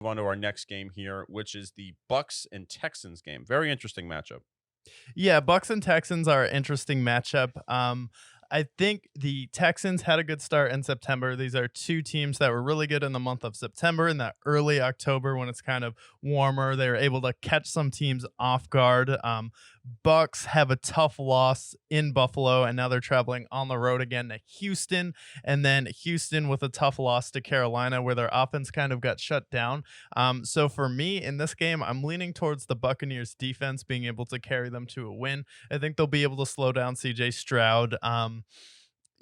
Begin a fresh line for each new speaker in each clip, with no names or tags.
Move on to our next game here, which is the Bucks and Texans game. Very interesting matchup.
Yeah, Bucks and Texans are an interesting matchup. I think the Texans had a good start in September. These are two teams that were really good in the month of September and that early October when it's kind of warmer. They were able to catch some teams off guard. Bucks have a tough loss in Buffalo, and now they're traveling on the road again to Houston, and then Houston with a tough loss to Carolina, where their offense kind of got shut down. So for me in this game, I'm leaning towards the Buccaneers defense being able to carry them to a win. I think they'll be able to slow down CJ Stroud.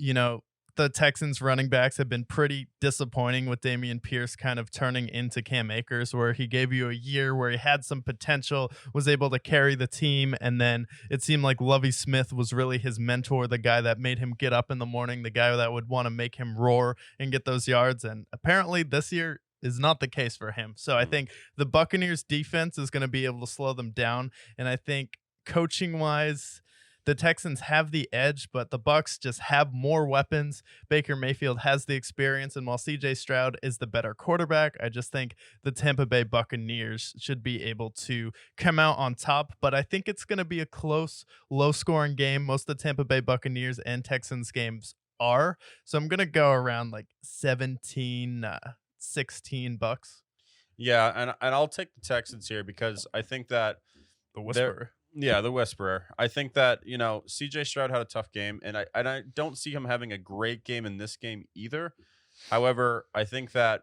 You know, the Texans running backs have been pretty disappointing with Damian Pierce kind of turning into Cam Akers, where he gave you a year where he had some potential, was able to carry the team, and then it seemed like Lovie Smith was really his mentor, the guy that made him get up in the morning, the guy that would want to make him roar and get those yards. And apparently this year is not the case for him. So I
Mm.
think the Buccaneers defense is going to be able to slow them down. And I think coaching wise, the Texans have the edge, but the Bucks just have more weapons. Baker Mayfield has the experience, and while CJ Stroud is the better quarterback, I just think the Tampa Bay Buccaneers should be able to come out on top. But I think it's going to be a close, low-scoring game. Most of the Tampa Bay Buccaneers and Texans games are. So I'm going to go around like 17, 16 Bucks.
Yeah, and I'll take the Texans here because I think that
The
they're
Whisperer.
yeah, the whisperer. I think that, CJ Stroud had a tough game, and I don't see him having a great game in this game either. However, I think that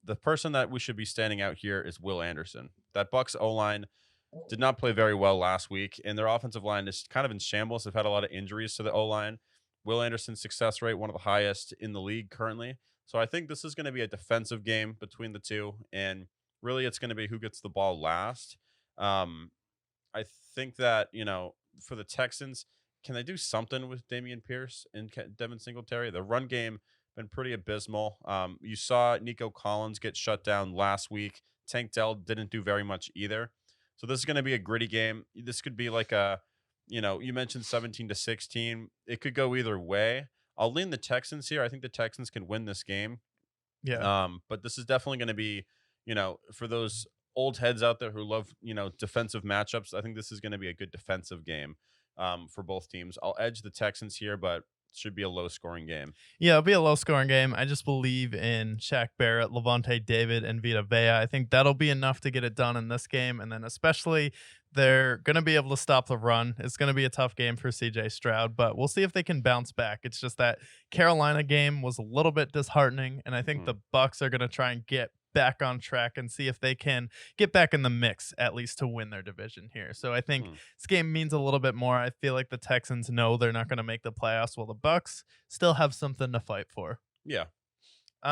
the person that we should be standing out here is Will Anderson. That Bucks O line did not play very well last week, and their offensive line is kind of in shambles. They've had a lot of injuries to the O line. Will Anderson's success rate, one of the highest in the league currently. So I think this is going to be a defensive game between the two, and really it's going to be who gets the ball last. Um, I think that, for the Texans, can they do something with Damian Pierce and Devin Singletary? The run game been pretty abysmal. You saw Nico Collins get shut down last week. Tank Dell didn't do very much either. So this is going to be a gritty game. This could be like you mentioned 17-16. It could go either way. I'll lean the Texans here. I think the Texans can win this game.
Yeah.
But this is definitely going to be, for those old heads out there who love, defensive matchups, I think this is going to be a good defensive game for both teams. I'll edge the Texans here, but it should be a low scoring game.
Yeah, it'll be a low scoring game. I just believe in Shaq Barrett, Levante David, and Vita Vea. I think that'll be enough to get it done in this game. And then, especially, they're going to be able to stop the run. It's going to be a tough game for CJ Stroud, but we'll see if they can bounce back. It's just that Carolina game was a little bit disheartening. And I think
Mm,
the Bucks are going to try and get back on track and see if they can get back in the mix at least to win their division here. So I think
mm.
this game means a little bit more. I feel like the Texans know they're not going to make the playoffs while the Bucks still have something to fight for.
Yeah.